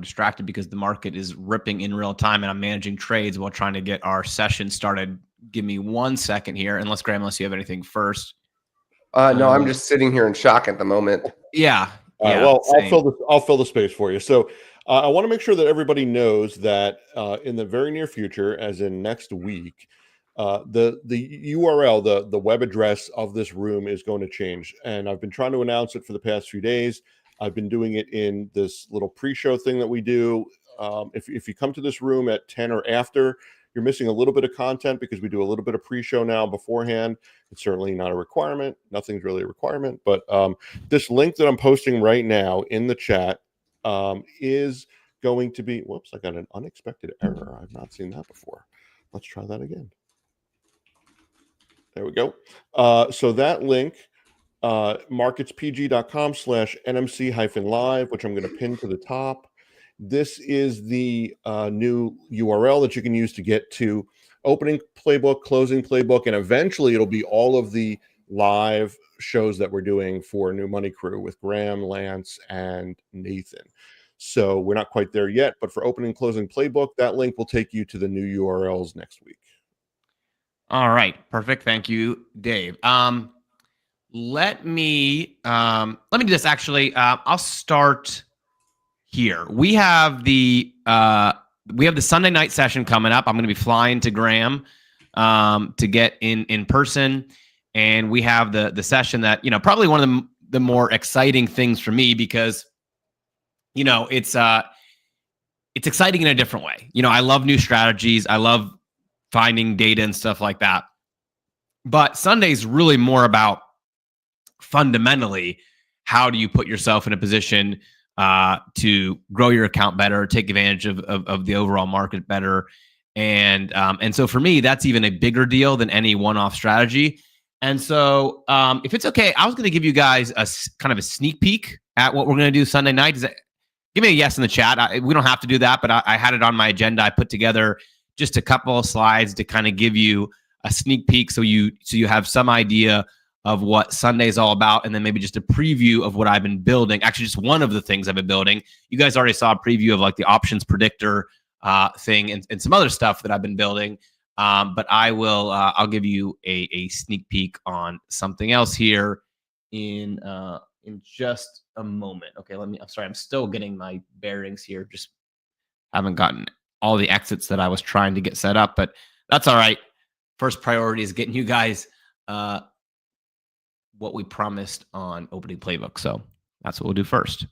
distracted because the market is ripping in real time and I'm managing trades while trying to get our session started. Give me 1 second here, unless you have anything first. No, I'm just sitting here in shock at the moment. Yeah. All right, well, I'll fill the space for you. So I want to make sure that everybody knows that in the very near future, as in next week, the URL, the web address of this room is going to change. And I've been trying to announce it for the past few days. I've been doing it in this little pre-show thing that we do. If you come to this room at 10 or after, you're missing a little bit of content because we do a little bit of pre-show now beforehand. It's certainly not a requirement. Nothing's really a requirement. But this link that I'm posting right now in the chat is going to be, whoops, I got an unexpected error. I've not seen that before. Let's try that again. There we go. So that link, marketspg.com/NMC-live, which I'm going to pin to the top. This is the new URL that you can use to get to opening playbook, closing playbook, and eventually it'll be all of the live shows that we're doing for New Money Crew with Graham, Lance, and Nathan. So we're not quite there yet, but for opening, closing playbook, that link will take you to the new URLs next week. All right, perfect. Thank you, Dave. Let me do this. Actually, I'll start here. We have the Sunday night session coming up. I'm going to be flying to Graham to get in person, and we have the session that probably one of the more exciting things for me because it's exciting in a different way. I love new strategies. I love finding data and stuff like that. But Sunday's really more about fundamentally how do you put yourself in a position to grow your account better, take advantage of the overall market better. And so for me, that's even a bigger deal than any one-off strategy. And so if it's okay, I was going to give you guys a kind of a sneak peek at what we're going to do Sunday night. Give me a yes in the chat. We don't have to do that, but I had it on my agenda. I put together just a couple of slides to kind of give you a sneak peek so you have some idea of what Sunday's all about, and then maybe just a preview of what I've been building. Actually, just one of the things I've been building. You guys already saw a preview of like the options predictor thing and some other stuff that I've been building. But I'll give you a sneak peek on something else here in just a moment. Okay, I'm sorry, I'm still getting my bearings here. Just haven't gotten all the exits that I was trying to get set up, but that's all right. First priority is getting you guys what we promised on opening playbook. So that's what we'll do first.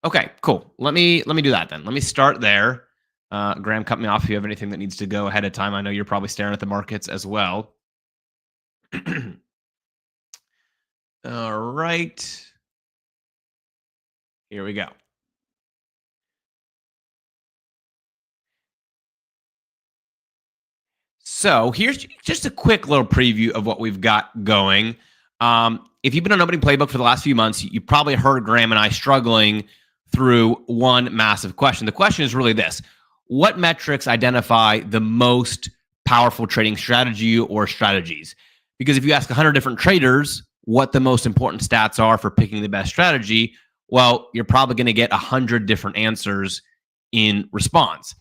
Okay, cool. Let me do that then. Let me start there. Graham, cut me off if you have anything that needs to go ahead of time. I know you're probably staring at the markets as well. All right. Here we go. So here's just a quick little preview of what we've got going. If you've been on opening playbook for the last few months, you probably heard Graham and I struggling through one massive question. The question is really this: what metrics identify the most powerful trading strategy or strategies? Because if you ask 100 different traders what the most important stats are for picking the best strategy, well, you're probably going to get 100 different answers in response.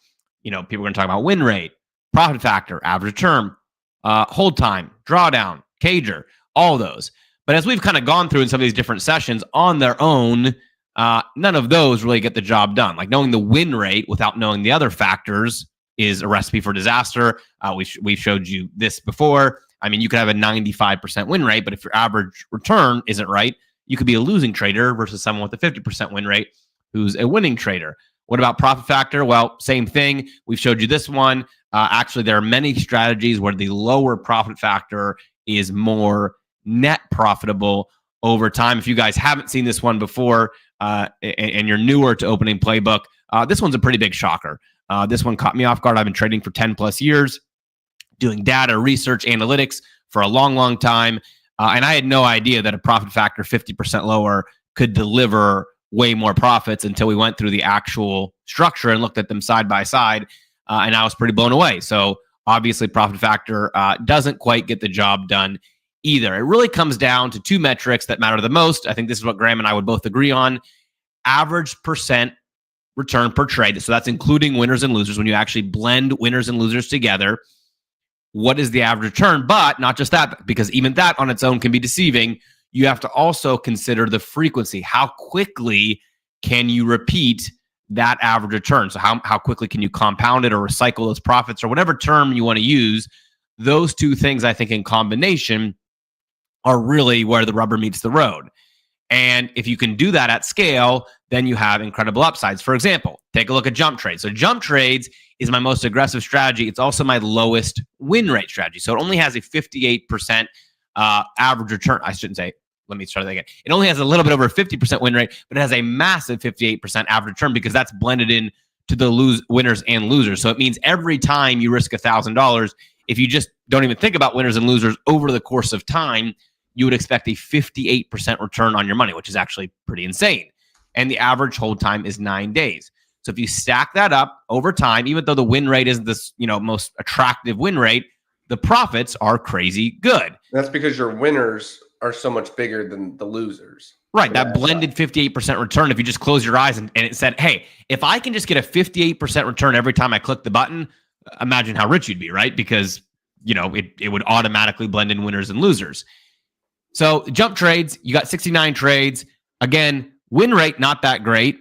People are going to talk about win rate, profit factor, average term, hold time, drawdown, cager, all those. But as we've kind of gone through in some of these different sessions on their own, none of those really get the job done. Like knowing the win rate without knowing the other factors is a recipe for disaster. We've showed you this before. I mean, you could have a 95% win rate, but if your average return isn't right, you could be a losing trader versus someone with a 50% win rate who's a winning trader. What about profit factor? Well, same thing. We've showed you this one. Actually, there are many strategies where the lower profit factor is more net profitable over time. If you guys haven't seen this one before and you're newer to opening playbook, this one's a pretty big shocker. This one caught me off guard. I've been trading for 10 plus years, doing data, research, analytics for a long, long time. And I had no idea that a profit factor 50% lower could deliver way more profits until we went through the actual structure and looked at them side by side. And I was pretty blown away. So obviously profit factor doesn't quite get the job done either. It really comes down to two metrics that matter the most. I think this is what Graham and I would both agree on. Average percent return per trade. So that's including winners and losers. When you actually blend winners and losers together, what is the average return? But not just that, because even that on its own can be deceiving. You have to also consider the frequency. How quickly can you repeat that average return? So how quickly can you compound it or recycle those profits or whatever term you want to use? Those two things, I think, in combination are really where the rubber meets the road. And if you can do that at scale, then you have incredible upsides. For example, take a look at jump trades. So jump trades is my most aggressive strategy. It's also my lowest win rate strategy. So it only has a 58% average return. I shouldn't say, let me start that again. It only has a little bit over a 50% win rate, but it has a massive 58% average return because that's blended in to the winners and losers. So it means every time you risk $1,000, if you just don't even think about winners and losers over the course of time, you would expect a 58% return on your money, which is actually pretty insane. And the average hold time is 9 days. So if you stack that up over time, even though the win rate isn't this, most attractive win rate, the profits are crazy good. That's because your winners are so much bigger than the losers. Right. That blended 58% return, if you just close your eyes and it said, hey, if I can just get a 58% return every time I click the button, imagine how rich you'd be, right? Because, it would automatically blend in winners and losers. So jump trades, you got 69 trades. Again, win rate, not that great.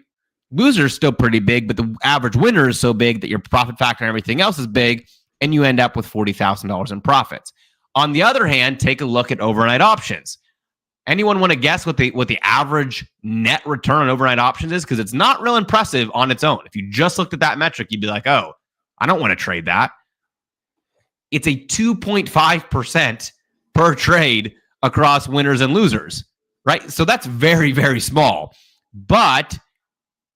Losers still pretty big, but the average winner is so big that your profit factor and everything else is big, and you end up with $40,000 in profits. On the other hand, take a look at overnight options. Anyone want to guess what the average net return on overnight options is? Because it's not real impressive on its own. If you just looked at that metric, you'd be like, oh, I don't want to trade that. It's a 2.5% per trade across winners and losers, right? So that's very, very small. But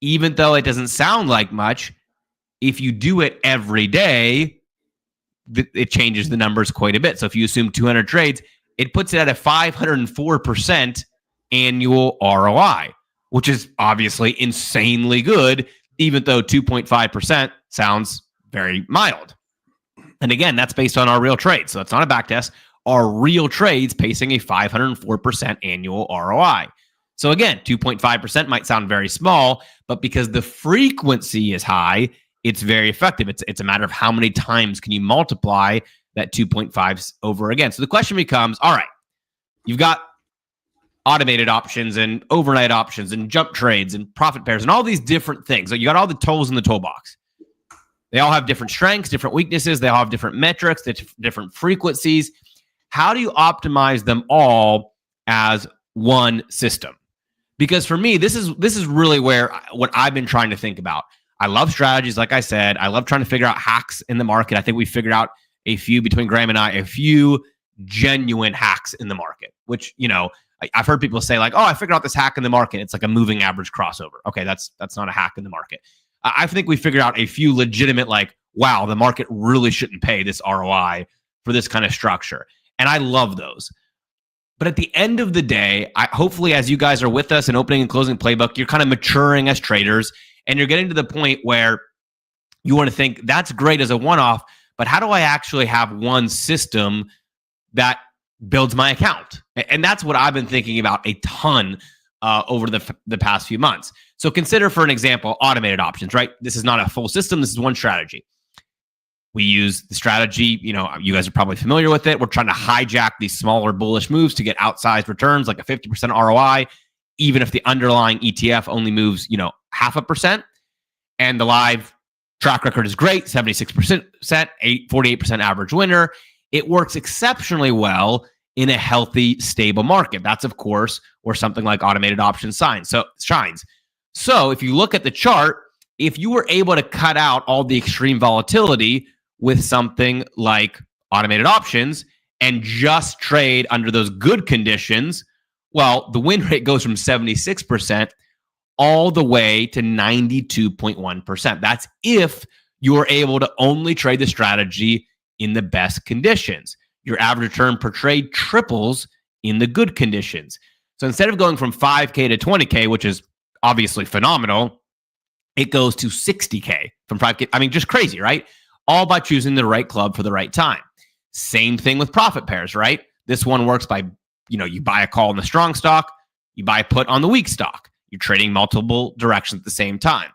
even though it doesn't sound like much, if you do it every day, it changes the numbers quite a bit. So if you assume 200 trades, it puts it at a 504% annual ROI, which is obviously insanely good, even though 2.5% sounds very mild. And again, that's based on our real trades. So it's not a back test. Our real trades pacing a 504% annual ROI. So again, 2.5% might sound very small, but because the frequency is high, it's very effective. It's a matter of how many times can you multiply that 2.5 over again. So the question becomes, all right, you've got automated options and overnight options and jump trades and profit pairs and all these different things. So you got all the tools in the toolbox. They all have different strengths, different weaknesses. They all have different metrics, different frequencies. How do you optimize them all as one system? Because for me, this is really what I've been trying to think about. I love strategies, like I said. I love trying to figure out hacks in the market. I think we figured out between Graham and I, a few genuine hacks in the market, which, I've heard people say like, oh, I figured out this hack in the market. It's like a moving average crossover. Okay, that's not a hack in the market. I think we figured out a few legitimate, like, wow, the market really shouldn't pay this ROI for this kind of structure. And I love those. But at the end of the day, hopefully as you guys are with us in opening and closing playbook, you're kind of maturing as traders and you're getting to the point where you want to think that's great as a one-off, but how do I actually have one system that builds my account? And that's what I've been thinking about a ton over the past few months. So consider, for an example, automated options, right? This is not a full system. This is one strategy. We use the strategy, you guys are probably familiar with it. We're trying to hijack these smaller bullish moves to get outsized returns, like a 50% ROI, even if the underlying ETF only moves, 0.5%. And the live track record is great, 76%, 48% average winner. It works exceptionally well in a healthy, stable market. That's, of course, where something like automated options shines. So if you look at the chart, if you were able to cut out all the extreme volatility with something like automated options and just trade under those good conditions, well, the win rate goes from 76% all the way to 92.1%. That's if you are able to only trade the strategy in the best conditions. Your average return per trade triples in the good conditions. So instead of going from 5K to 20K, which is obviously phenomenal, it goes to 60K from 5K. I mean, just crazy, right? All by choosing the right club for the right time. Same thing with profit pairs, right? This one works by, you buy a call on the strong stock, you buy a put on the weak stock. You're trading multiple directions at the same time.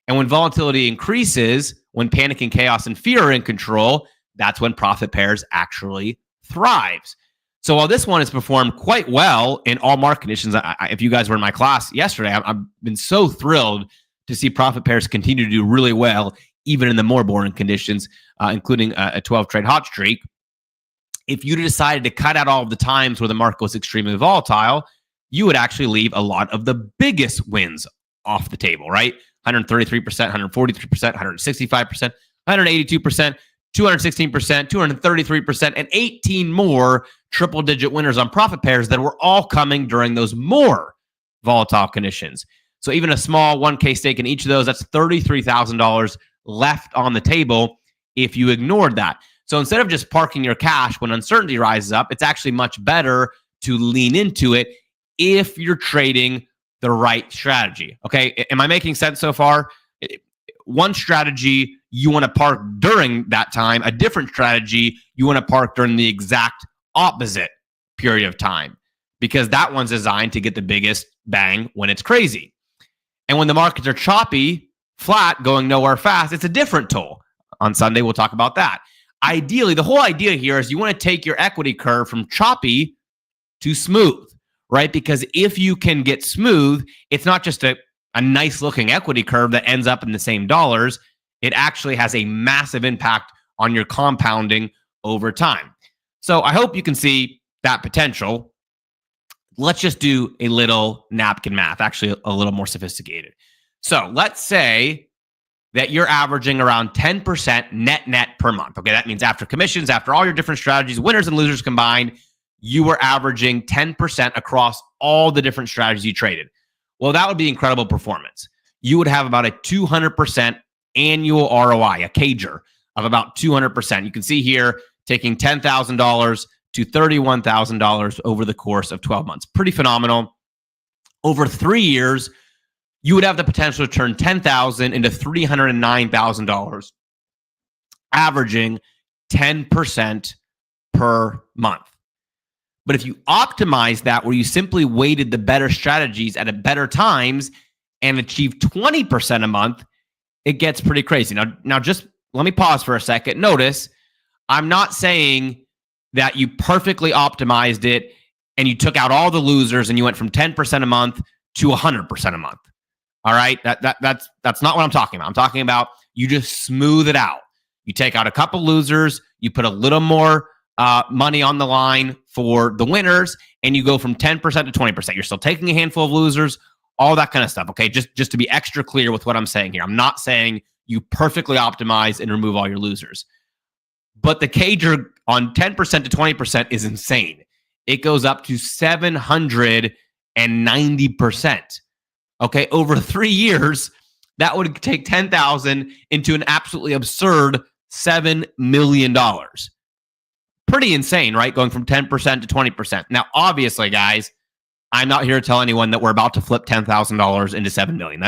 And when volatility increases, when panic and chaos and fear are in control, that's when profit pairs actually thrives. So while this one has performed quite well in all market conditions, if you guys were in my class yesterday, I've been so thrilled to see profit pairs continue to do really well, even in the more boring conditions, including a 12-trade hot streak. If you decided to cut out all of the times where the market was extremely volatile, you would actually leave a lot of the biggest wins off the table, right? 133%, 143%, 165%, 182%, 216%, 233%, and 18 more triple-digit winners on profit pairs that were all coming during those more volatile conditions. So even a small 1K stake in each of those, that's $33,000 left on the table if you ignored that. So instead of just parking your cash when uncertainty rises up, it's actually much better to lean into it if you're trading the right strategy. Okay, am I making sense so far? One strategy you want to park during that time, a different strategy you want to park during the exact opposite period of time, because that one's designed to get the biggest bang when it's crazy. And when the markets are choppy, flat, going nowhere fast, it's a different tool. On Sunday, we'll talk about that. Ideally, the whole idea here is you want to take your equity curve from choppy to smooth, right? Because if you can get smooth, it's not just a nice looking equity curve that ends up in the same dollars. It actually has a massive impact on your compounding over time. So I hope you can see that potential. Let's just do a little napkin math, actually a little more sophisticated. So let's say that you're averaging around 10% net per month. Okay, that means after commissions, after all your different strategies, winners and losers combined, you were averaging 10% across all the different strategies you traded. Well, that would be incredible performance. You would have about a 200% annual ROI, a CAGR of about 200%. You can see here, taking $10,000 to $31,000 over the course of 12 months. Pretty phenomenal. Over 3 years, you would have the potential to turn $10,000 into $309,000, averaging 10% per month. But if you optimize that, where you simply weighted the better strategies at better times and achieve 20% a month, it gets pretty crazy. Now, just let me pause for a second. Notice, I'm not saying that you perfectly optimized it and you took out all the losers and you went from 10% a month to 100% a month. All right, that's not what I'm talking about. I'm talking about you just smooth it out. You take out a couple losers, you put a little more money on the line for the winners, and you go from 10% to 20%. You're still taking a handful of losers, all that kind of stuff. Okay, just to be extra clear with what I'm saying here. I'm not saying you perfectly optimize and remove all your losers, but the CAGR on 10% to 20% is insane. It goes up to 790%. Okay, over 3 years, that would take 10,000 into an absolutely absurd $7 million. Pretty insane, right? Going from 10% to 20%. Now, obviously, guys, I'm not here to tell anyone that we're about to flip $10,000 into $7 million.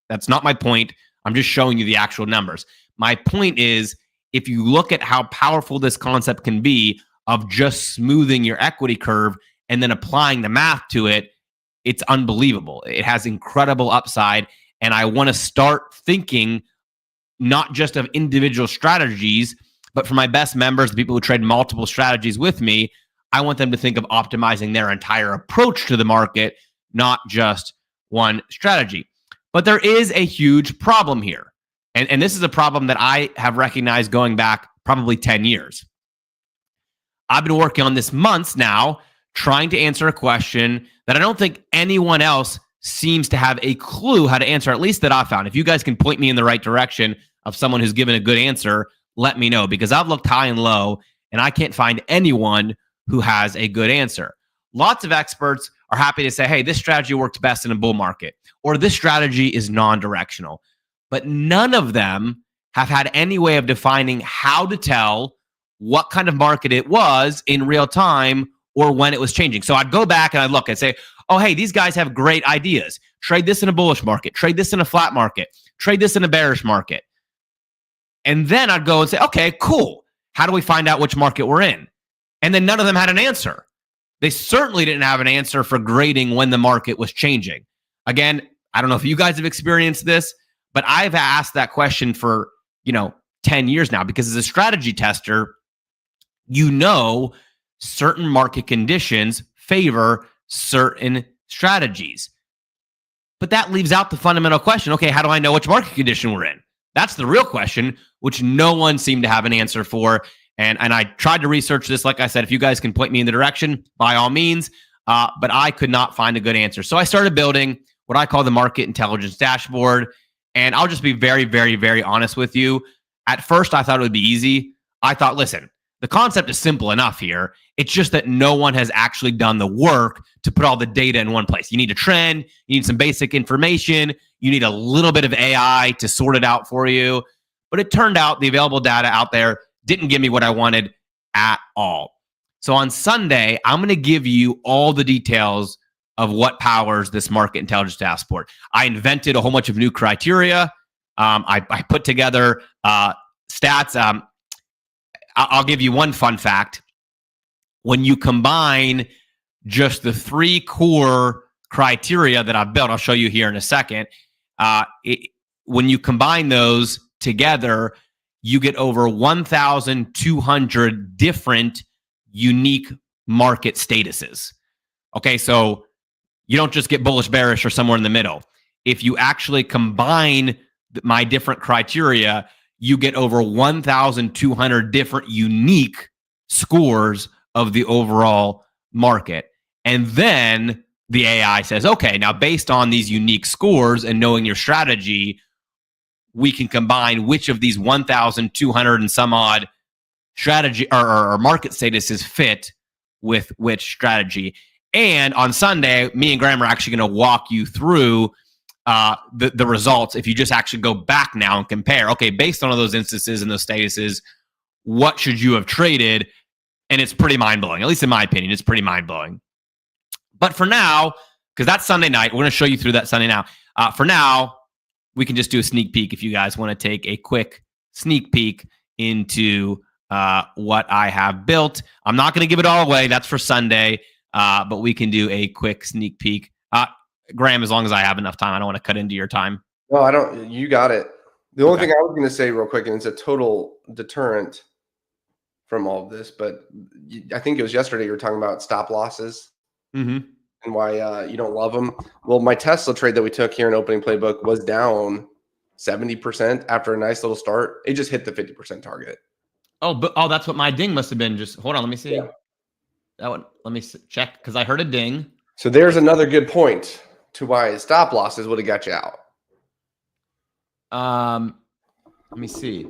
That's not my point. I'm just showing you the actual numbers. My point is, if you look at how powerful this concept can be of just smoothing your equity curve and then applying the math to it, it's unbelievable. It has incredible upside. And I want to start thinking not just of individual strategies, but for my best members, the people who trade multiple strategies with me, I want them to think of optimizing their entire approach to the market, not just one strategy. But there is a huge problem here. And this is a problem that I have recognized going back probably 10 years. I've been working on this months now, trying to answer a question that I don't think anyone else seems to have a clue how to answer, at least that I've found. If you guys can point me in the right direction of someone who's given a good answer, let me know, because I've looked high and low and I can't find anyone who has a good answer. Lots of experts are happy to say, hey, this strategy works best in a bull market, or this strategy is non-directional. But none of them have had any way of defining how to tell what kind of market it was in real time or when it was changing. So I'd go back and I'd look and say, oh, hey, these guys have great ideas. Trade this in a bullish market. Trade this in a flat market. Trade this in a bearish market. And then I'd go and say, okay, cool. How do we find out which market we're in? And then none of them had an answer. They certainly didn't have an answer for grading when the market was changing. Again, I don't know if you guys have experienced this, But I've asked that question for, 10 years now, because as a strategy tester, certain market conditions favor certain strategies. But that leaves out the fundamental question. Okay, how do I know which market condition we're in? That's the real question, which no one seemed to have an answer for. And I tried to research this. Like I said, if you guys can point me in the direction, by all means. But I could not find a good answer. So I started building what I call the market intelligence dashboard. And I'll just be very, very, very honest with you. At first, I thought it would be easy. I thought, listen, the concept is simple enough here. It's just that no one has actually done the work to put all the data in one place. You need a trend. You need some basic information. You need a little bit of AI to sort it out for you. But it turned out the available data out there didn't give me what I wanted at all. So on Sunday, I'm going to give you all the details of what powers this market intelligence dashboard. I invented a whole bunch of new criteria. I put together stats. I'll give you one fun fact. When you combine just the 3 core criteria that I've built, I'll show you here in a second. When you combine those together, you get over 1,200 different unique market statuses. Okay, so you don't just get bullish, bearish, or somewhere in the middle. If you actually combine my different criteria, you get over 1,200 different unique scores of the overall market. And then the AI says, okay, now based on these unique scores and knowing your strategy, we can combine which of these 1,200 and some odd strategy or market statuses fit with which strategy. And on Sunday, me and Graham are actually going to walk you through the results. If you just actually go back now and compare, okay, based on all those instances and those statuses, what should you have traded? And it's pretty mind-blowing. At least in my opinion, it's pretty mind-blowing. But for now, because that's Sunday night, we're going to show you through that Sunday now. For now, we can just do a sneak peek if you guys want to take a quick sneak peek into what I have built. I'm not going to give it all away. That's for Sunday. But we can do a quick sneak peek. Graham, as long as I have enough time, I don't want to cut into your time. No, I don't. You got it. The only thing I was going to say real quick, and it's a total deterrent from all of this, but I think it was yesterday you were talking about stop losses and why you don't love them. Well, my Tesla trade that we took here in opening playbook was down 70% after a nice little start. It just hit the 50% target. Oh, that's what my ding must have been. Just hold on, let me see. Yeah. That one, let me check because I heard a ding. So there's another good point to why stop losses would have got you out. Let me see.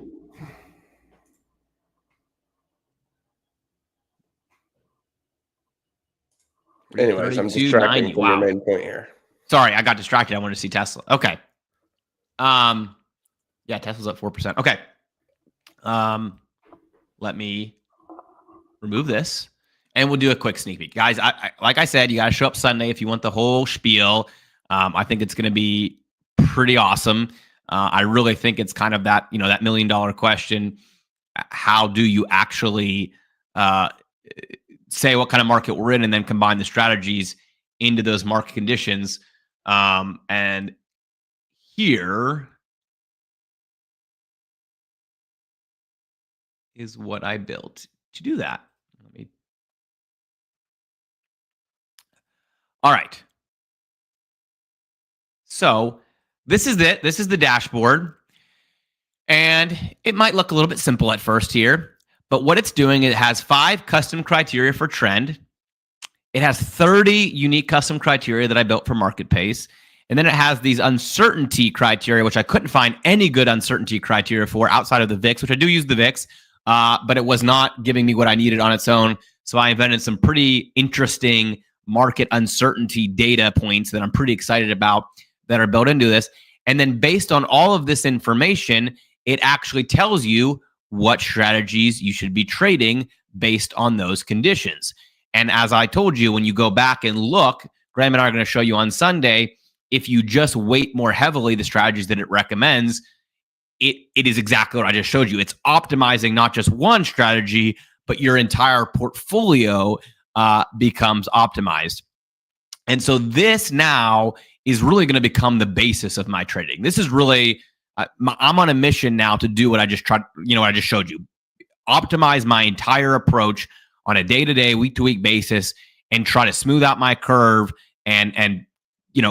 Anyways, I'm distracted from your main point here. Sorry, I got distracted. I wanted to see Tesla. Okay. Yeah, Tesla's up 4%. Okay. Let me remove this. And we'll do a quick sneak peek. Guys, I like I said, you got to show up Sunday if you want the whole spiel. I think it's going to be pretty awesome. I really think it's kind of that, that $1 million question. How do you actually say what kind of market we're in and then combine the strategies into those market conditions? And here is what I built to do that. All right. So this is it. This is the dashboard. And it might look a little bit simple at first here, but what it's doing, it has 5 custom criteria for trend. It has 30 unique custom criteria that I built for market pace. And then it has these uncertainty criteria, which I couldn't find any good uncertainty criteria for outside of the VIX, which I do use the VIX, but it was not giving me what I needed on its own. So I invented some pretty interesting market uncertainty data points that I'm pretty excited about that are built into this. And then based on all of this information, it actually tells you what strategies you should be trading based on those conditions. And as I told you, when you go back and look, Graham and I are going to show you on Sunday, if you just weight more heavily the strategies that it recommends, it is exactly what I just showed you. It's optimizing not just one strategy, but your entire portfolio becomes optimized. And so this now is really going to become the basis of my trading. This is really I'm on a mission now to do what I just tried, what I just showed you. Optimize my entire approach on a day-to-day, week-to-week basis and try to smooth out my curve and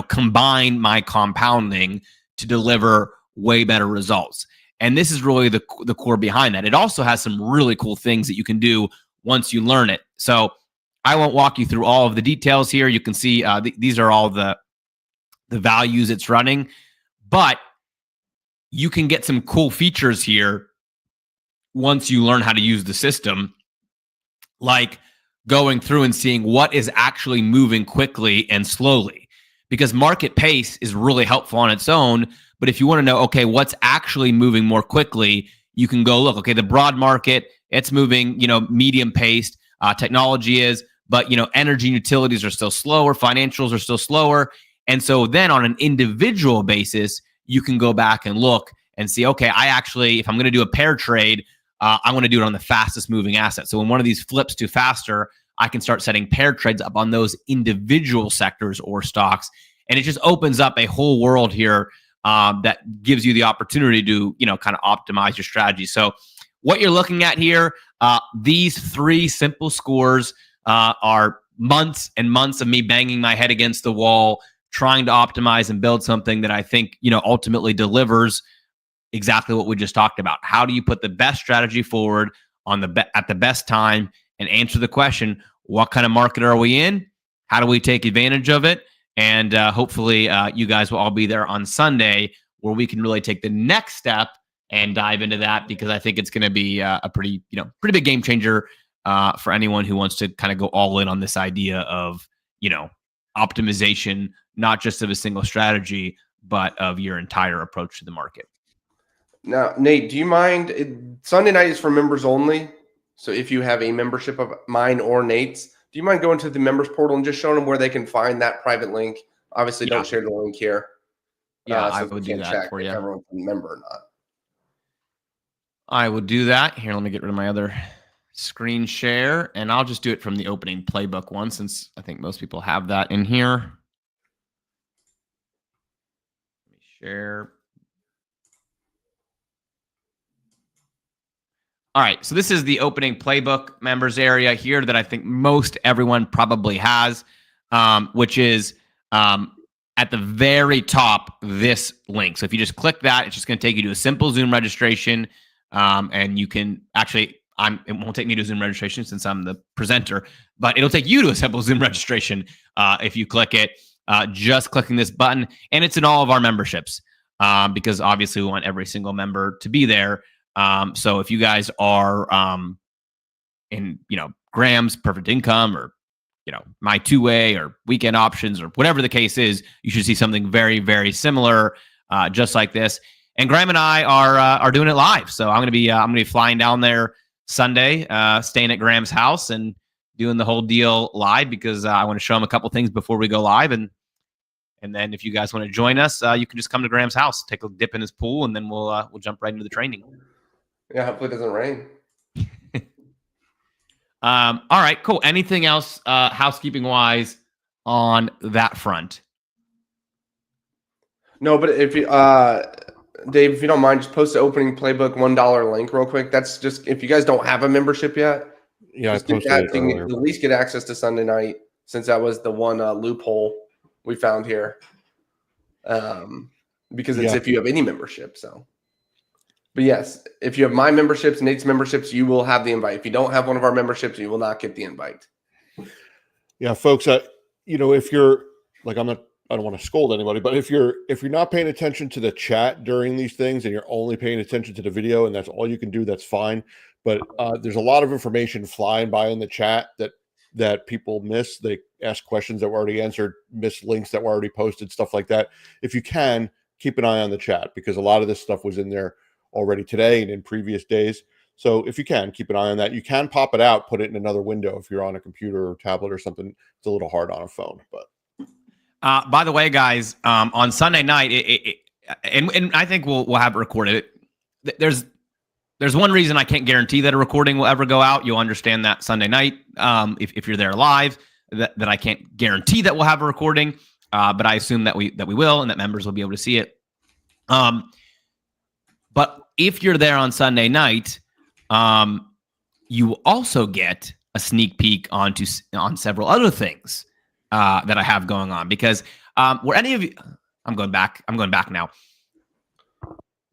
combine my compounding to deliver way better results. And this is really the core behind that. It also has some really cool things that you can do once you learn it. So I won't walk you through all of the details here. You can see these are all the values it's running, but you can get some cool features here once you learn how to use the system, like going through and seeing what is actually moving quickly and slowly, because market pace is really helpful on its own. But if you want to know, okay, what's actually moving more quickly, you can go look, okay, the broad market, it's moving, medium paced, technology is, but, energy and utilities are still slower, financials are still slower. And so then on an individual basis, you can go back and look and see, okay, if I'm going to do a pair trade, I want to do it on the fastest moving asset. So when one of these flips to faster, I can start setting pair trades up on those individual sectors or stocks. And it just opens up a whole world here that gives you the opportunity to, kind of optimize your strategy. So what you're looking at here, these 3 simple scores are months and months of me banging my head against the wall, trying to optimize and build something that I think, ultimately delivers exactly what we just talked about. How do you put the best strategy forward at the best time and answer the question, what kind of market are we in? How do we take advantage of it? And hopefully you guys will all be there on Sunday where we can really take the next step and dive into that, because I think it's going to be a pretty big game changer for anyone who wants to kind of go all in on this idea of, optimization, not just of a single strategy, but of your entire approach to the market. Now, Nate, do you mind? Sunday night is for members only. So if you have a membership of mine or Nate's, do you mind going to the members portal and just showing them where they can find that private link? Obviously, don't share the link here. Yeah, I would do that for you. If everyone's a member or not. I will do that. Here, let me get rid of my other screen share, and I'll just do it from the opening playbook one, since I think most people have that in here. Let me share. All right, so this is the opening playbook members area here that I think most everyone probably has, which is at the very top, this link. So if you just click that, it's just going to take you to a simple Zoom registration, and you can actually, it won't take me to Zoom registration since I'm the presenter, but it'll take you to a simple Zoom registration if you click it, just clicking this button, and it's in all of our memberships because obviously we want every single member to be there. So if you guys are in, Graham's Perfect Income or, my two-way or weekend options or whatever the case is, you should see something very, very similar, just like this. And Graham and I are doing it live. So I'm gonna be flying down there Sunday, staying at Graham's house and doing the whole deal live because I want to show him a couple things before we go live. And then if you guys want to join us, you can just come to Graham's house, take a dip in his pool, and then we'll jump right into the training. Yeah, hopefully it doesn't rain. All right, cool. Anything else housekeeping wise on that front? No, but if you, Dave, if you don't mind, just post the opening playbook $1 link real quick. That's just if you guys don't have a membership yet. Yeah, just get that, so you can at least get access to Sunday night, since that was the one loophole we found here. Because it's if you have any membership. So, but yes, if you have my memberships, Nate's memberships, you will have the invite. If you don't have one of our memberships, you will not get the invite. Yeah, folks, if you're like, I don't want to scold anybody, but if you're not paying attention to the chat during these things and you're only paying attention to the video and that's all you can do, that's fine. But there's a lot of information flying by in the chat that people miss. They ask questions that were already answered, miss links that were already posted, stuff like that. If you can, keep an eye on the chat because a lot of this stuff was in there already today and in previous days. So if you can, keep an eye on that. You can pop it out, put it in another window if you're on a computer or tablet or something. It's a little hard on a phone, but. By the way, guys, on Sunday night, and I think we'll have it recorded. There's one reason I can't guarantee that a recording will ever go out. You'll understand that Sunday night, if you're there live, that I can't guarantee that we'll have a recording, but I assume that we will, and that members will be able to see it. But if you're there on Sunday night, you will also get a sneak peek on several other things that I have going on. Because were any of you? I'm going back now.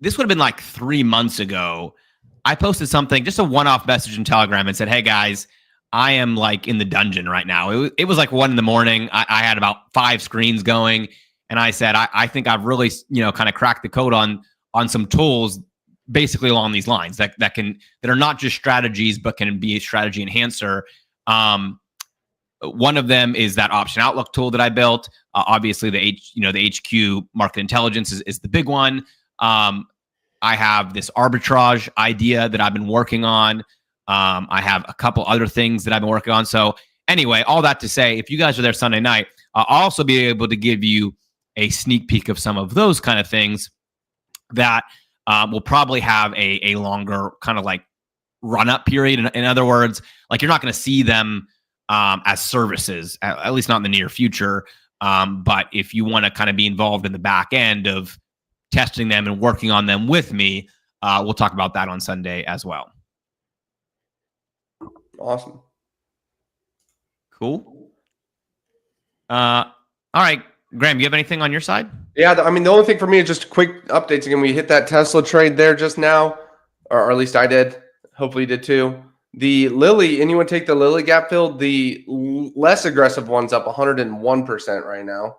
This would have been like 3 months ago. I posted something, just a one-off message in Telegram, and said, "Hey guys, I am like in the dungeon right now." It was like 1 a.m. I had about 5 screens going, and I said, I think I've really, kind of cracked the code on some tools, basically along these lines that are not just strategies, but can be a strategy enhancer. One of them is that option outlook tool that I built. Obviously, the HQ market intelligence is the big one. I have this arbitrage idea that I've been working on. I have a couple other things that I've been working on. So anyway, all that to say, if you guys are there Sunday night, I'll also be able to give you a sneak peek of some of those kind of things that will probably have a longer kind of like run-up period. In other words, like you're not going to see them as services, at least not in the near future. But if you want to kind of be involved in the back end of testing them and working on them with me, we'll talk about that on Sunday as well. Awesome. Cool. All right, Graham, you have anything on your side? Yeah, the only thing for me is just quick updates. Again, we hit that Tesla trade there just now, or at least I did. Hopefully you did too. The Lilly, anyone take the Lilly gap fill? The less aggressive one's up 101% right now.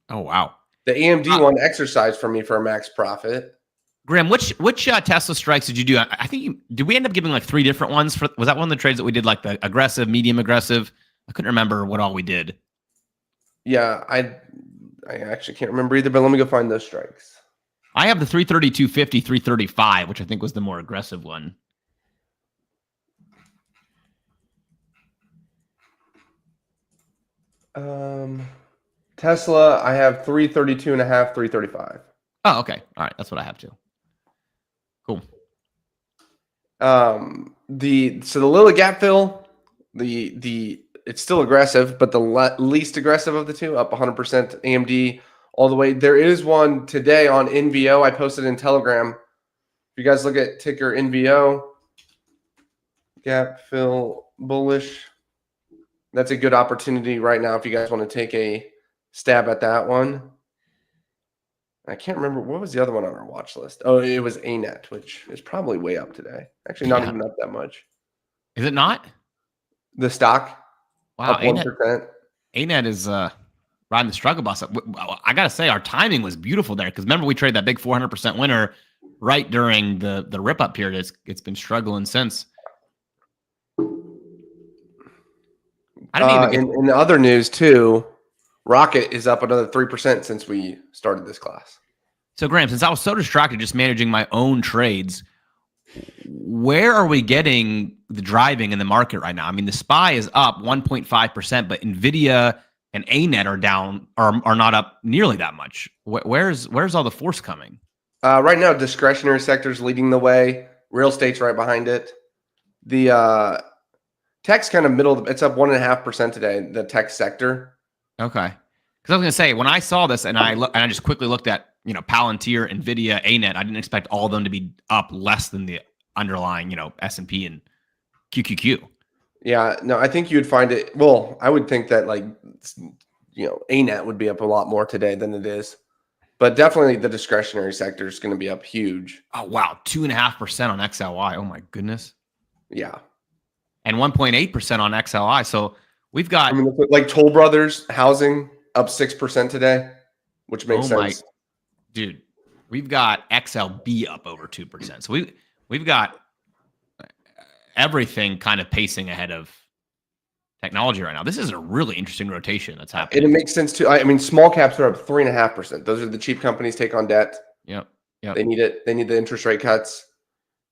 Oh, wow. The AMD one exercised for me for a max profit. Graham, which Tesla strikes did you do? I think did we end up giving like 3 different ones? Was that one of the trades that we did, like the aggressive, medium aggressive? I couldn't remember what all we did. Yeah, I actually can't remember either, but let me go find those strikes. I have the 332.50, 335, which I think was the more aggressive one. Tesla, I have 332.5, 335. Oh, okay. All right, that's what I have too. Cool. The Lilly gap fill, it's still aggressive, but the least aggressive of the two, up 100%. AMD all the way. There is one today on NVO. I posted in Telegram. If you guys look at ticker NVO, gap fill bullish. That's a good opportunity right now if you guys want to take a stab at that one. I can't remember. What was the other one on our watch list? Oh, it was ANET, which is probably way up today. Actually, not even up that much. Is it not? The stock? Wow, up 1%. ANET is riding the struggle bus. I got to say, our timing was beautiful there because remember we traded that big 400% winner right during the rip-up period. It's been struggling since. I didn't even in other news, too, Rocket is up another 3% since we started this class. So, Graham, since I was so distracted just managing my own trades, where are we getting the driving in the market right now? I mean, the SPY is up 1.5%, but NVIDIA and ANET are down, are not up nearly that much. Where's all the force coming? Right now, discretionary sector's leading the way. Real estate's right behind it. The tech's kind of middle. It's up 1.5% today, the tech sector. Okay. Because I was going to say, when I saw this and I just quickly looked at, Palantir, NVIDIA, ANET, I didn't expect all of them to be up less than the underlying, S&P and QQQ. Yeah, no, I think you'd find it. Well, I would think that ANET would be up a lot more today than it is. But definitely the discretionary sector is going to be up huge. Oh, wow. 2.5% on XLY. Oh, my goodness. Yeah. And 1.8% on XLI. So we've got. Like Toll Brothers housing up 6% today, which makes sense. Dude, we've got XLB up over 2%. So we've got everything kind of pacing ahead of technology right now. This is a really interesting rotation that's happening. And it makes sense too. I mean, small caps are up 3.5%. Those are the cheap companies take on debt. Yep. They need it. They need the interest rate cuts.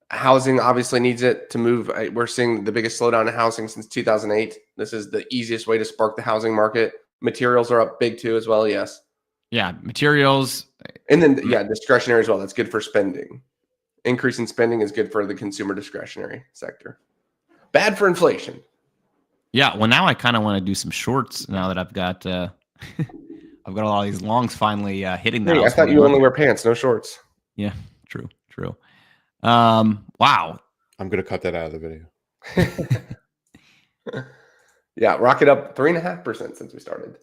Housing obviously needs it to move. We're seeing the biggest slowdown in housing since 2008. This is the easiest way to spark the housing market. Materials are up big too as well. Yes. Yeah. Materials. And then, discretionary as well. That's good for spending. Increase in spending is good for the consumer discretionary sector. Bad for inflation. Yeah. Well, now I kind of want to do some shorts now that I've got I've got all these longs finally hitting that. Hey, I thought you only wear pants, no shorts. Yeah. True. True. Wow. I'm going to cut that out of the video. Yeah, Rocket up 3.5% since we started.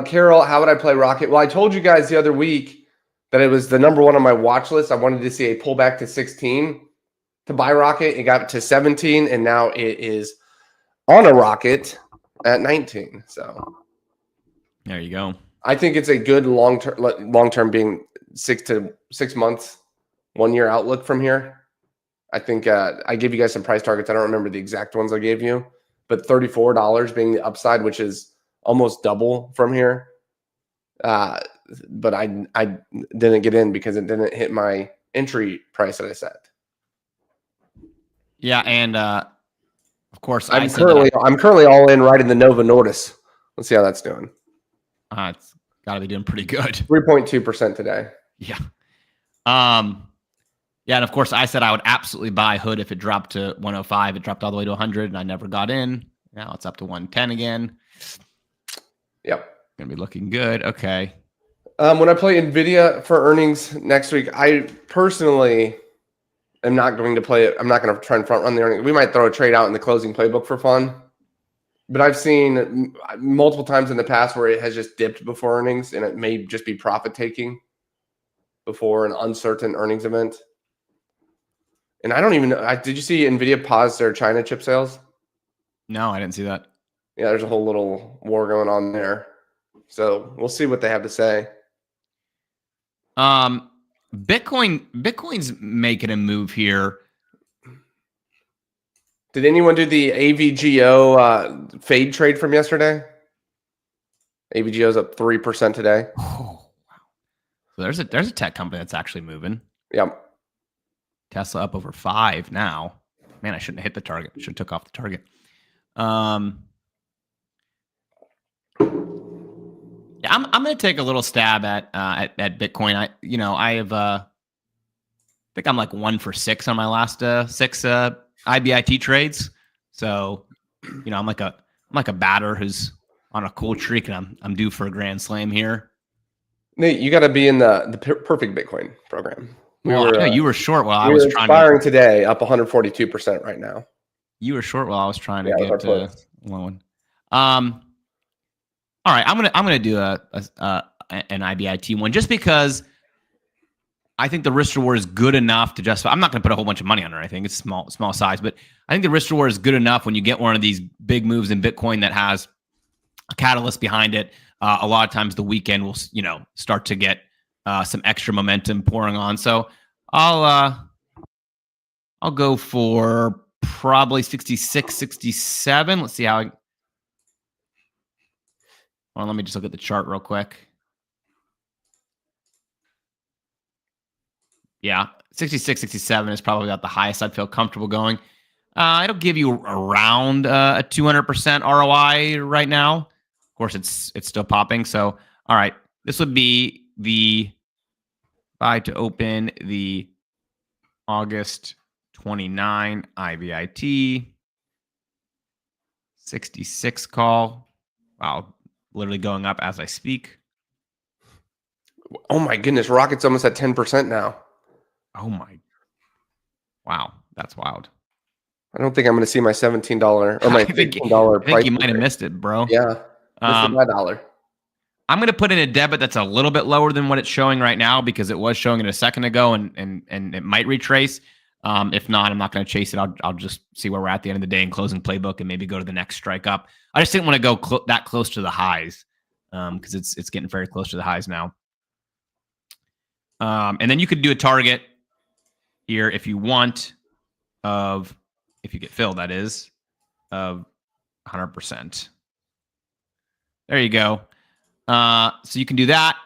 Carol, how would I play Rocket? Well, I told you guys the other week that it was the number one on my watch list. I wanted to see a pullback to 16 to buy Rocket. It got to 17, and now it is on a rocket at 19. So there you go. I think it's a good long-term being 6 months, 1 year outlook from here. I think I gave you guys some price targets. I don't remember the exact ones I gave you, but $34 being the upside, which is almost double from here. But I didn't get in because it didn't hit my entry price that I set. Yeah, and of course, I'm currently all in right in the Nova Nordis. Let's see how that's doing. It's got to be doing pretty good. 3.2% today. Yeah. Yeah, and of course, I said I would absolutely buy Hood if it dropped to 105. It dropped all the way to 100, and I never got in. Now it's up to 110 again. Yep. Gonna be looking good. Okay. When I play NVIDIA for earnings next week, I personally am not going to play it. I'm not going to try and front run the earnings. We might throw a trade out in the closing playbook for fun. But I've seen multiple times in the past where it has just dipped before earnings, and it may just be profit taking before an uncertain earnings event. And I don't even know. Did you see NVIDIA pause their China chip sales? No, I didn't see that. Yeah, there's a whole little war going on there. So we'll see what they have to say. Bitcoin's making a move here. Did anyone do the AVGO fade trade from yesterday? AVGO's up 3% today. Oh, wow. So there's a tech company that's actually moving. Yep. Tesla up over 5 now. Man, I shouldn't have hit the target. Should have took off the target. Yeah, I'm going to take a little stab at Bitcoin. I think I'm like 1 for 6 on my last 6 IBIT trades. So, I'm like a batter who's on a cool streak, and I'm due for a grand slam here. Nate, you got to be in the perfect Bitcoin program. I know you were short while I was trying to. Expiring today, up 142% right now. You were short while I was trying to get one. All right, I'm gonna do an IBIT one just because I think the risk reward is good enough to justify. I'm not gonna put a whole bunch of money on it. I think it's small size, but I think the risk reward is good enough when you get one of these big moves in Bitcoin that has a catalyst behind it. A lot of times the weekend will start to get some extra momentum pouring on. So I'll go for probably 66, 67. Let's see how. Well, let me just look at the chart real quick. Yeah, 66, 67 is probably about the highest I'd feel comfortable going. It'll give you around a 200% ROI right now. Of course, it's still popping. So, all right, this would be the buy to open the August 29 IBIT 66 call. Wow. Literally going up as I speak. Oh my goodness, Rocket's almost at 10% now. Oh my. Wow, that's wild. I don't think I'm going to see my $17 or my $15 price. I think you might have missed it, bro. Yeah, missed my dollar. I'm going to put in a debit that's a little bit lower than what it's showing right now because it was showing it a second ago and it might retrace. If not, I'm not going to chase it. I'll just see where we're at the end of the day in closing playbook and maybe go to the next strike up. I just didn't want to go that close to the highs because it's getting very close to the highs now. And then you could do a target here if you want if you get filled, that is, of 100%. There you go. So you can do that.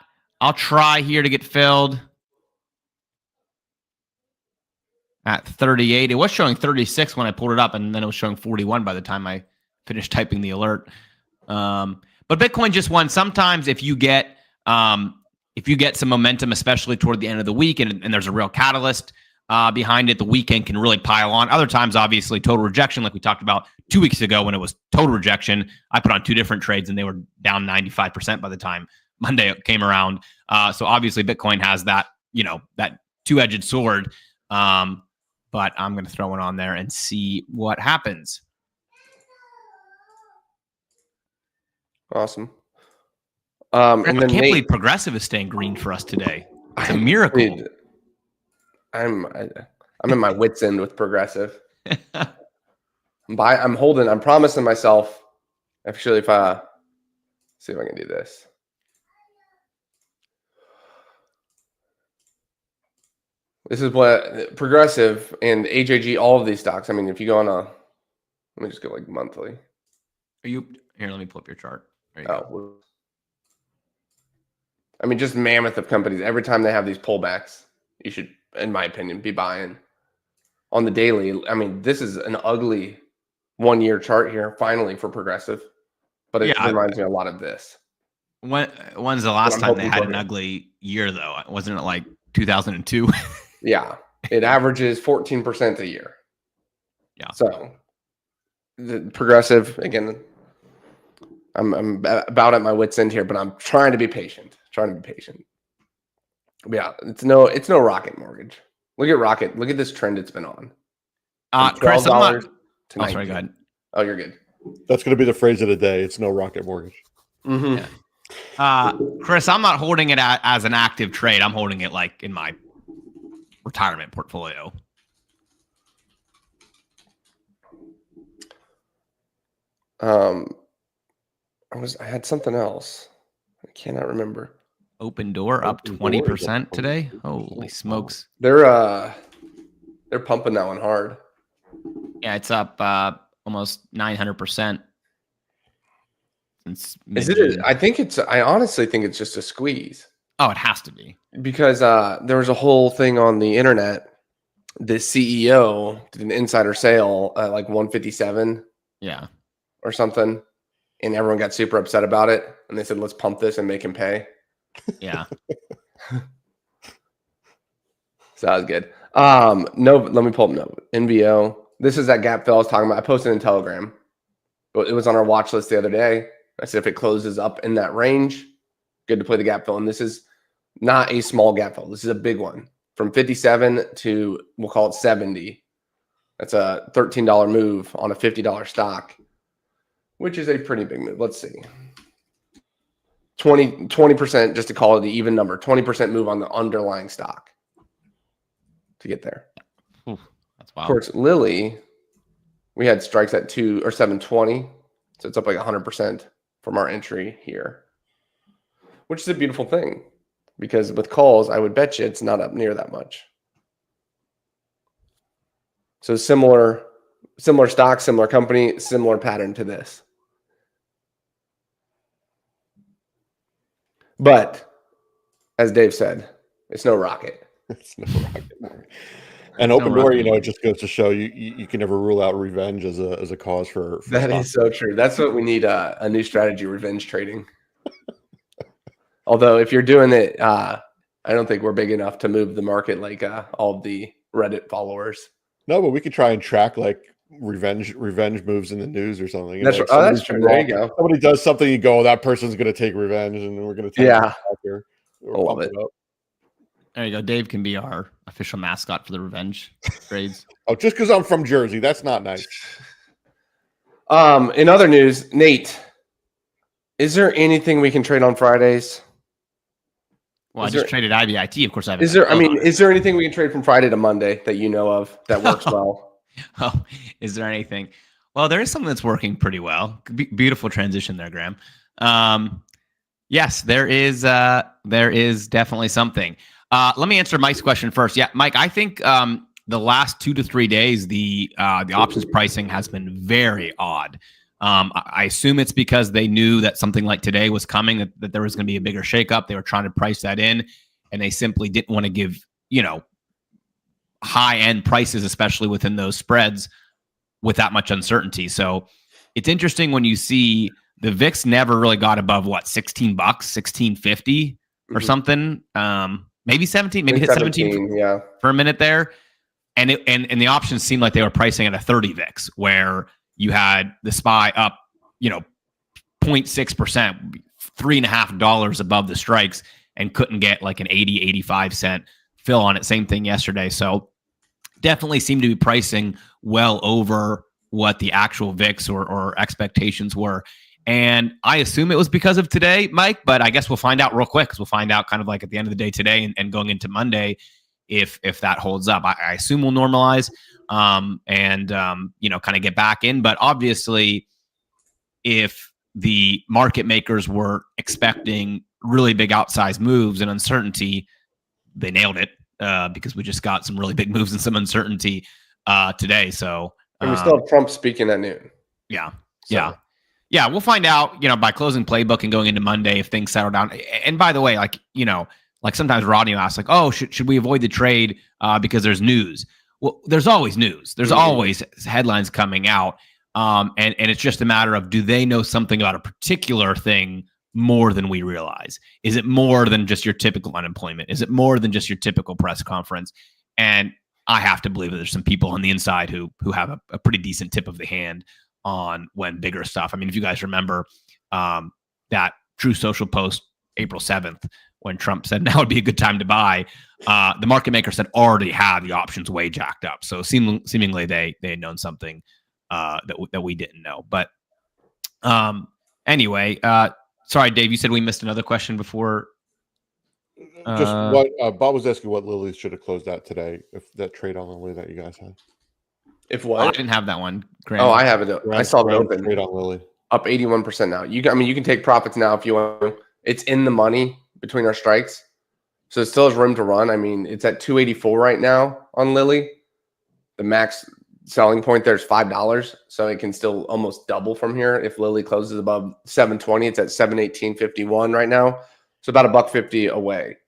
I'll try here to get filled at 38. It was showing 36 when I pulled it up, and then it was showing 41 by the time I finished typing the alert. But Bitcoin just won. Sometimes if you get some momentum, especially toward the end of the week, and there's a real catalyst behind it, the weekend can really pile on. Other times, obviously, total rejection, like we talked about 2 weeks ago when it was total rejection. I put on 2 different trades, and they were down 95% by the time Monday came around. So obviously, Bitcoin has that two-edged sword. But I'm going to throw one on there and see what happens. Awesome. And then I can't believe Progressive is staying green for us today. It's a miracle. Dude, I'm in my wits end with Progressive. I'm promising myself. Actually, if I see if I can do this. This is what Progressive and AJG, all of these stocks. I mean, if you go on let me just go like monthly. Are you here? Let me pull up your chart. There you go. I mean, just mammoth of companies. Every time they have these pullbacks, you should, in my opinion, be buying on the daily. I mean, this is an ugly 1 year chart here, finally for Progressive, but it reminds me a lot of this. When's the last time they had an ugly year, though? Wasn't it like 2002? Yeah, it averages 14% a year. Yeah. So the Progressive, again, I'm about at my wit's end here, but I'm trying to be patient. But yeah, it's no Rocket Mortgage. Look at Rocket. Look at this trend it's been on. Chris, I'm not. Oh, sorry, go ahead. Oh, you're good. That's going to be the phrase of the day. It's no Rocket Mortgage. Mm-hmm. Yeah. Chris, I'm not holding it as an active trade. I'm holding it like in my retirement portfolio. I had something else. I cannot remember. Open Door up 20% today. Holy smokes! They're pumping that one hard. Yeah, it's up almost 900%. Since I honestly think it's just a squeeze. Oh, it has to be. Because there was a whole thing on the internet. The CEO did an insider sale at like 157. Yeah. Or something. And everyone got super upset about it. And they said, let's pump this and make him pay. Yeah. So that was good. No, let me pull up NVO. This is that gap fill I was talking about. I posted in Telegram. It was on our watch list the other day. I said if it closes up in that range, good to play the gap fill. And this is not a small gap fill. This is a big one. From 57 to, we'll call it 70. That's a $13 move on a $50 stock, which is a pretty big move. Let's see. 20%, just to call it the even number, 20% move on the underlying stock to get there. Ooh, that's wild. Of course, Lilly, we had strikes at 720. So it's up like 100% from our entry here, which is a beautiful thing because with calls, I would bet you it's not up near that much. So similar stock, similar company, similar pattern to this. But as Dave said, it's no rocket. It's no rocket. And Open Door, it just goes to show you can never rule out revenge as a cause for that is so true. That's what we need, a new strategy, revenge trading. Although if you're doing it, I don't think we're big enough to move the market like all of the Reddit followers. No, but we could try and track like revenge moves in the news or something. That's that's true. There you go. Somebody does something, you go, that person's going to take revenge, and we're going to take here. I love it. There you go. Dave can be our official mascot for the revenge trades. Oh, just because I'm from Jersey, that's not nice. In other news, Nate, is there anything we can trade on Fridays? Well, I just traded IBIT. Of course, I have. Is there anything we can trade from Friday to Monday that you know of that works well? Oh, is there anything? Well, there is something that's working pretty well. Beautiful transition there, Graham. Yes, there is definitely something. Let me answer Mike's question first. Yeah, Mike, I think the last 2 to 3 days, the options pricing has been very odd. I assume it's because they knew that something like today was coming, that there was going to be a bigger shakeup. They were trying to price that in, and they simply didn't want to give, high-end prices, especially within those spreads, with that much uncertainty. So it's interesting when you see the VIX never really got above what, $16, $16.50 or something. Maybe 17, maybe hit 17 for a minute there. And the options seemed like they were pricing at a 30 VIX, where you had the SPY up, 0.6%, $3.50 above the strikes, and couldn't get like an 80, 85 cent Phil on it, same thing yesterday. So definitely seem to be pricing well over what the actual VIX or expectations were. And I assume it was because of today, Mike, but I guess we'll find out real quick because we'll find out kind of like at the end of the day today and going into Monday if that holds up. I assume we'll normalize and kind of get back in. But obviously, if the market makers were expecting really big outsized moves and uncertainty, they nailed it because we just got some really big moves and some uncertainty today. So and we still have Trump speaking at noon. Yeah. So. Yeah, we'll find out, by closing Playbook and going into Monday if things settle down. And by the way, like sometimes Rodney asks, like, oh, should we avoid the trade because there's news? Well, there's always news. There's always headlines coming out. And it's just a matter of, do they know something about a particular thing more than we realize? Is it more than just your typical unemployment? Is it more than just your typical press conference? And I have to believe that there's some people on the inside who have a pretty decent tip of the hand on when bigger stuff. I mean, if you guys remember that True Social post April 7th, when Trump said now would be a good time to buy, the market makers had already had the options way jacked up. So seemingly they had known something that we didn't know. But anyway, sorry, Dave, you said we missed another question before. Just what Bob was asking, what Lilly should have closed out today, if that trade on Lilly that you guys had. If what? I didn't have that one. Grant. I have it. I saw it open. Trade on Lilly. Up 81% now. You can take profits now if you want. It's in the money between our strikes. So it still has room to run. I mean, it's at 284 right now on Lilly. The max selling point there is $5. So it can still almost double from here. If Lilly closes above 720, it's at 718.51 right now. So about $1.50 away.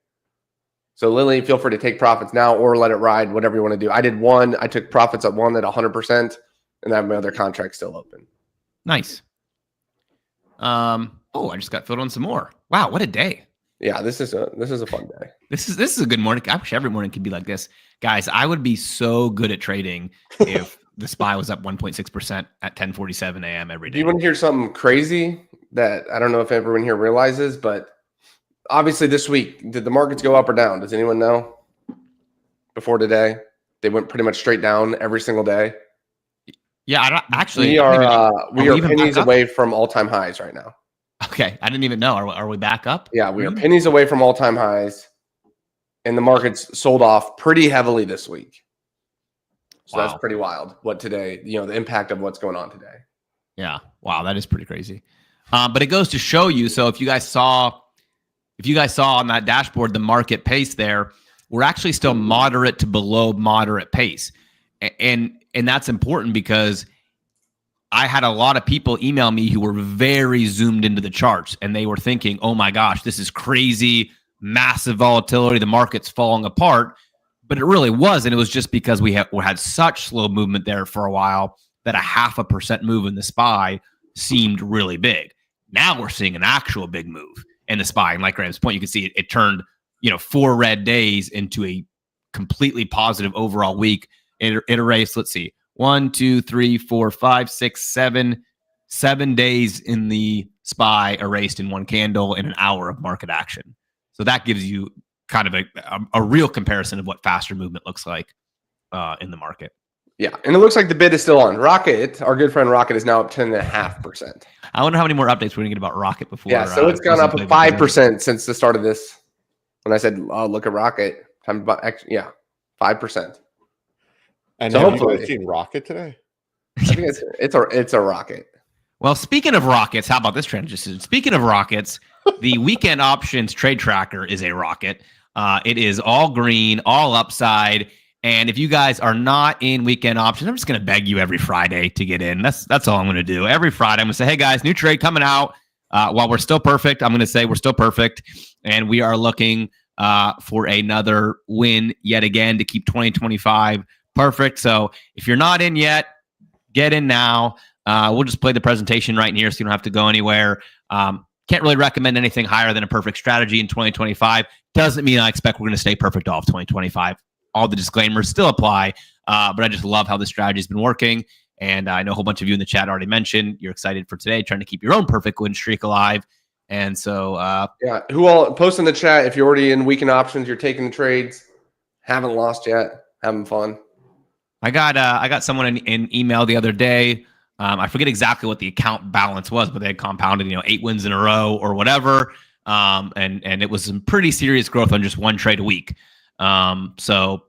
So Lilly, feel free to take profits now or let it ride, whatever you want to do. I did one. I took profits at one at 100%, and I have my other contract still open. Nice. I just got filled on some more. Wow, what a day! Yeah, this is a fun day. This is a good morning. I wish every morning could be like this, guys. I would be so good at trading if the SPY was up 1.6% at 10:47 a.m. every day. Do you want to hear something crazy that I don't know if everyone here realizes, but obviously this week, did the markets go up or down? Does anyone know? Before today, they went pretty much straight down every single day. Yeah, we are pennies away from all-time highs right now. Okay, I didn't even know. Are we back up? Yeah, we are pennies away from all-time highs, and the markets sold off pretty heavily this week. So that's pretty wild. What today? The impact of what's going on today. Yeah, wow, that is pretty crazy. But it goes to show you. So if you guys saw on that dashboard the market pace there, we're actually still moderate to below moderate pace, and that's important because I had a lot of people email me who were very zoomed into the charts, and they were thinking, oh my gosh, this is crazy, massive volatility, the market's falling apart. But it really wasn't. It was just because we had such slow movement there for a while that a 0.5% move in the SPY seemed really big. Now we're seeing an actual big move in the SPY. And like Graham's point, you can see it turned 4 red days into a completely positive overall week. It erased, let's see, 1, 2, 3, 4, 5, 6, 7 days in the SPY erased in one candle in an hour of market action. So that gives you kind of a real comparison of what faster movement looks like in the market. Yeah, and it looks like the bid is still on. Rocket, our good friend Rocket, is now up 10.5%. I wonder how many more updates we're going to get about Rocket before. Yeah, so it's gone up 5% since the start of this. When I said, "Oh, look at Rocket," 5%. And so have you guys seen Rocket today? I think it's a rocket. Well, speaking of rockets, how about this transition? Speaking of rockets, the weekend options trade tracker is a rocket. It is all green, all upside. And if you guys are not in weekend options, I'm just going to beg you every Friday to get in. That's all I'm going to do. Every Friday, I'm going to say, hey, guys, new trade coming out. While we're still perfect, I'm going to say we're still perfect. And we are looking for another win yet again to keep 2025 perfect. So if you're not in yet, get in now. We'll just play the presentation right in here so you don't have to go anywhere. Can't really recommend anything higher than a perfect strategy in 2025. Doesn't mean I expect we're going to stay perfect all of 2025. All the disclaimers still apply, but I just love how this strategy has been working. And I know a whole bunch of you in the chat already mentioned you're excited for today, trying to keep your own perfect win streak alive. And so, who all post in the chat if you're already in weekend options, you're taking the trades. Haven't lost yet. Having fun. I got someone in email the other day. I forget exactly what the account balance was, but they had compounded, 8 wins in a row or whatever. And it was some pretty serious growth on just one trade a week. So,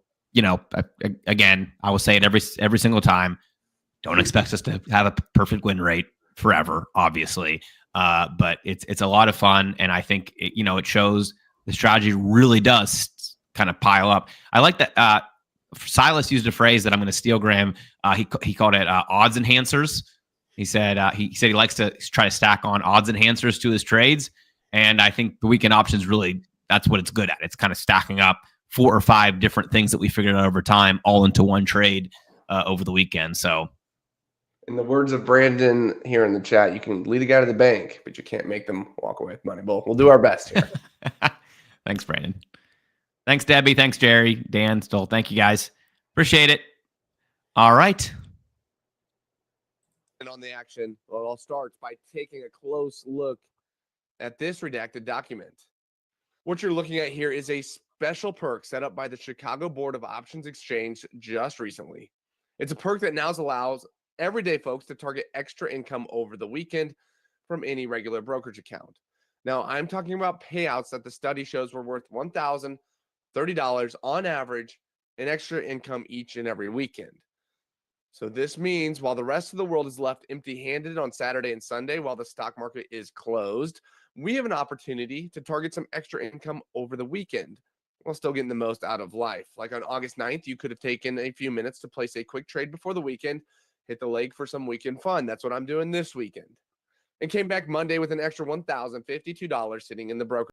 again, I will say it every single time. Don't expect us to have a perfect win rate forever, obviously. But it's a lot of fun, and I think it shows the strategy really does kind of pile up. I like that. Silas used a phrase that I'm going to steal, Graham. He called it odds enhancers. He said he likes to try to stack on odds enhancers to his trades, and I think the weekend options really, that's what it's good at. It's kind of stacking up 4 or 5 different things that we figured out over time all into one trade over the weekend. So, in the words of Brandon here in the chat, you can lead a guy to the bank, but you can't make them walk away with money. We'll do our best here. Thanks, Brandon. Thanks, Debbie. Thanks, Jerry, Dan, Stoll. Thank you, guys. Appreciate it. All right. And on the action, well, it all starts by taking a close look at this redacted document. What you're looking at here is a special perk set up by the Chicago Board of Options Exchange just recently. It's a perk that now allows everyday folks to target extra income over the weekend from any regular brokerage account. Now, I'm talking about payouts that the study shows were worth $1,030 on average in extra income each and every weekend. So this means while the rest of the world is left empty-handed on Saturday and Sunday while the stock market is closed, we have an opportunity to target some extra income over the weekend while still getting the most out of life. Like on August 9th, you could have taken a few minutes to place a quick trade before the weekend, hit the leg for some weekend fun. That's what I'm doing this weekend. And came back Monday with an extra $1,052 sitting in the brokerage